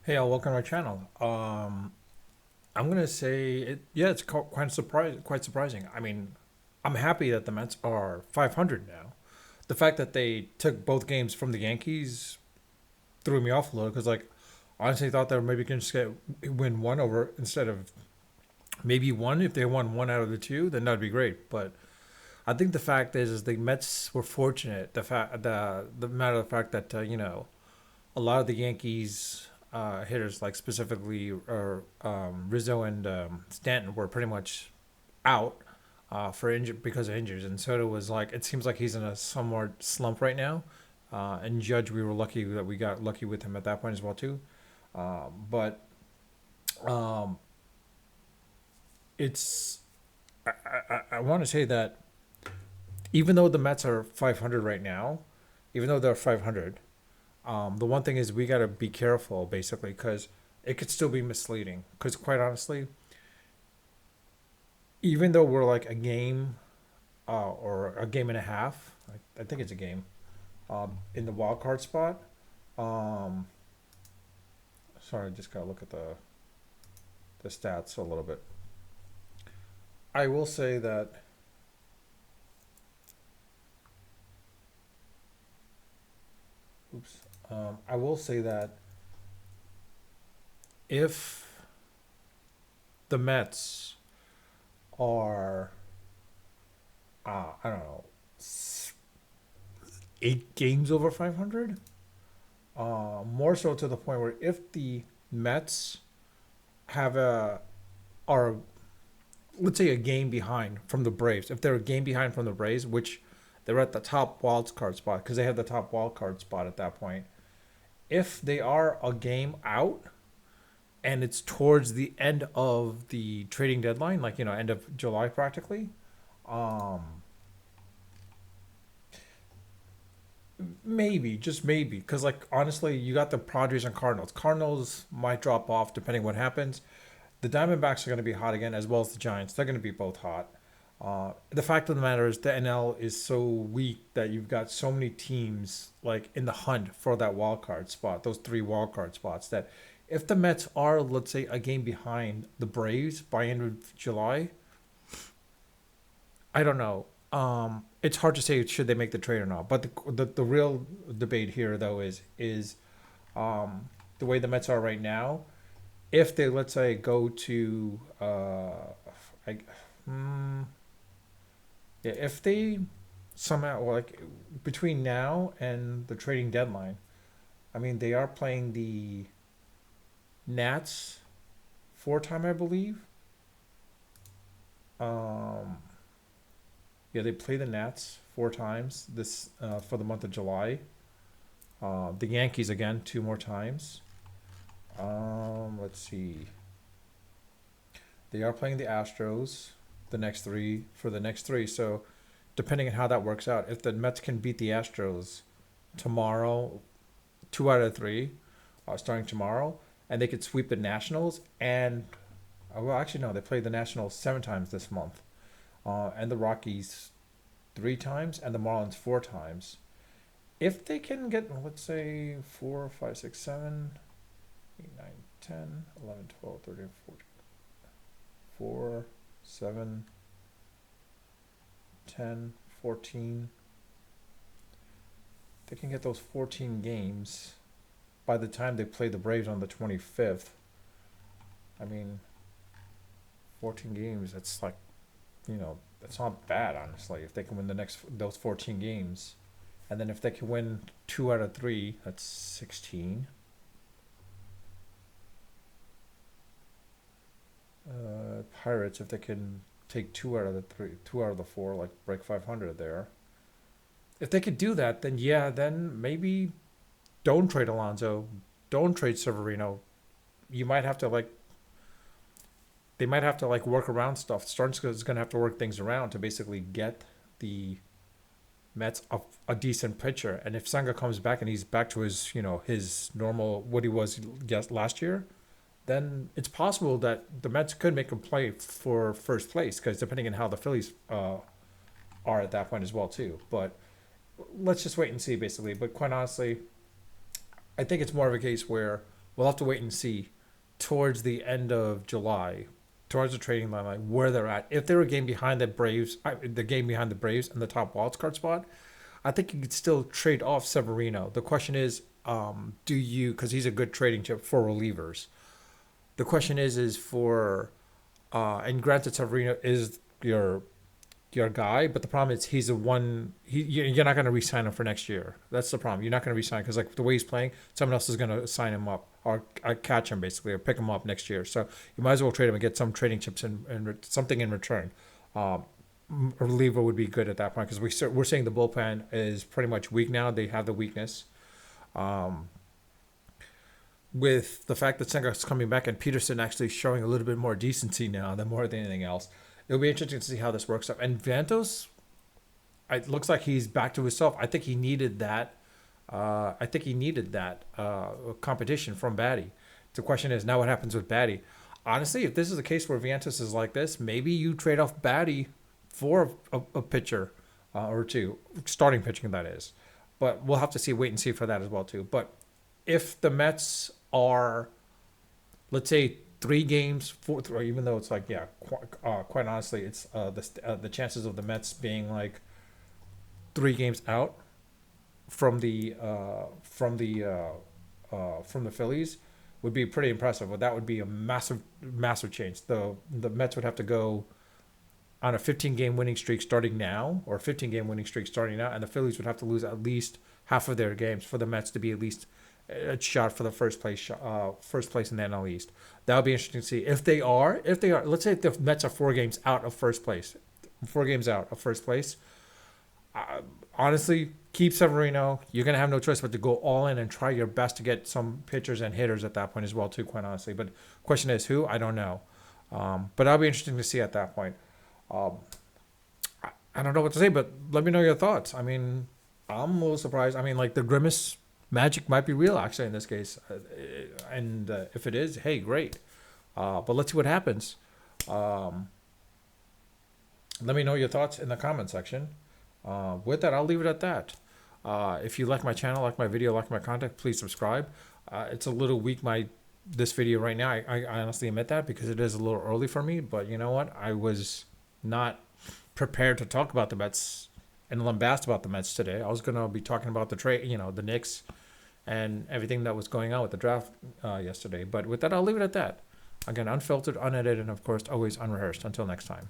Hey, welcome to my channel. I'm gonna say it. Yeah, it's quite surprising. I mean, I'm happy that the Mets are 500 now. The fact that they took both games from the Yankees threw me off a little because, like, honestly, thought they were maybe gonna just win one over instead of maybe one. If they won one out of the two, then that'd be great. But I think the fact is the Mets were fortunate. The matter of the fact that a lot of the Yankees hitters, like specifically Rizzo and Stanton, were pretty much out for because of injuries, and Soto was like it seems like he's in a somewhat slump right now. And Judge, we were lucky that we got lucky with him at that point as well too. But um, it's I want to say that even though the Mets are 500 right now, even though they're 500, the one thing is we got to be careful basically because it could still be misleading. Because quite honestly, even though we're like a game or a game and a half, I think it's a game in the wild card spot. Um, Sorry, I just gotta look at the stats a little bit. I will say that. Oops. I will say that if the Mets are, I don't know, 8 games over 500, more so to the point where if the Mets have are let's say a game behind from the Braves, if they're a game behind from the Braves, which they're at the top wild card spot because they have the top wild card spot at that point. If they are a game out and it's towards the end of the trading deadline, like end of July practically, um, maybe just maybe because like honestly, you got the Padres and Cardinals. Cardinals might drop off depending what happens. The Diamondbacks are going to be hot again, as well as the Giants. They're going to be both hot. The fact of the matter is, the NL is so weak that you've got so many teams like in the hunt for that wild card spot, those three wild card spots. That if the Mets are, let's say, a game behind the Braves by end of July, I don't know. It's hard to say should they make the trade or not. But the real debate here though is the way the Mets are right now. If they let's say go to I, hmm, yeah, if they somehow like between now and the trading deadline, I mean they are playing the Nats four-time, I believe. Um, yeah, they play the Nats 4 times this for the month of July. The Yankees again 2 more times. Let's see. They are playing the Astros the next three for the next three. So depending on how that works out, if the Mets can beat the Astros tomorrow, 2 out of 3, starting tomorrow, and they could sweep the Nationals and well, actually no, they played the Nationals 7 times this month, and the Rockies 3 times, and the Marlins 4 times. If they can get let's say 4, 5, 6, 7, 8, 9, 10, 11, 12, 13, 14, 4, 7, 10, 14, they can get those 14 games by the time they play the Braves on the 25th. I mean, 14 games, that's like, that's not bad, honestly, if they can win those 14 games. And then if they can win 2 out of 3, that's 16. Pirates, if they can take 2 out of the 3, 2 out of the 4, like break 500 there. If they could do that, then yeah, then maybe don't trade Alonso, don't trade Severino. You might have to like they might have to like work around stuff. Starnes is going to have to work things around to basically get the Mets a decent pitcher. And if Sanga comes back and he's back to his normal what he was last year, then it's possible that the Mets could make a play for first place because depending on how the Phillies are at that point as well too. But let's just wait and see basically. But quite honestly, I think it's more of a case where we'll have to wait and see towards the end of July, towards the trading line, like where they're at. If they're a game behind the Braves, the game behind the Braves and the top wild card spot, I think you could still trade off Severino. The question is, do you, because he's a good trading chip for relievers. The question is for, and granted, Severino is your guy, but the problem is he's the one. You're not going to re-sign him for next year. That's the problem. You're not going to re-sign because like the way he's playing, someone else is going to sign him up or catch him basically or pick him up next year. So you might as well trade him and get some trading chips and something in return. Um, a reliever would be good at that point because we're saying the bullpen is pretty much weak now. They have the weakness. Um, with the fact that Senga's coming back and Peterson actually showing a little bit more decency now than more than anything else, it'll be interesting to see how this works out. And Vantos, it looks like he's back to himself. I think he needed that. I think he needed that competition from Batty. The question is now what happens with Batty. Honestly, if this is a case where Vantos is like this, maybe you trade off Batty for a pitcher or two, starting pitching that is. But we'll have to see, wait and see for that as well too. But if the Mets are, let's say, 3 games, four, even though it's like yeah, quite honestly, it's the chances of the Mets being like 3 games out from the Phillies would be pretty impressive. But that would be a massive change. The Mets would have to go on a 15-game winning streak starting now, or 15-game winning streak starting now, and the Phillies would have to lose at least half of their games for the Mets to be at least a shot for the first place in the NL East. That would be interesting to see if they are. Let's say if the Mets are 4 games out of first place, 4 games out of first place. Honestly, keep Severino. You're gonna have no choice but to go all in and try your best to get some pitchers and hitters at that point as well too. Quite honestly, but question is who? I don't know. But that'll be interesting to see at that point. Um, I don't know what to say, but let me know your thoughts. I mean, I'm a little surprised. I mean, like the Grimace magic might be real actually in this case, and if it is, hey, great. But let's see what happens. Um, Let me know your thoughts in the comment section. With that, I'll leave it at that. If you like my channel, like my video, like my content, please subscribe. It's a little weak, this video right now. I honestly admit that because it is a little early for me. But you know what? I was not prepared to talk about the Mets and lambast about the Mets today. I was gonna be talking about the trade, the Knicks, and everything that was going on with the draft yesterday. But with that, I'll leave it at that. Again, unfiltered, unedited, and of course, always unrehearsed. Until next time.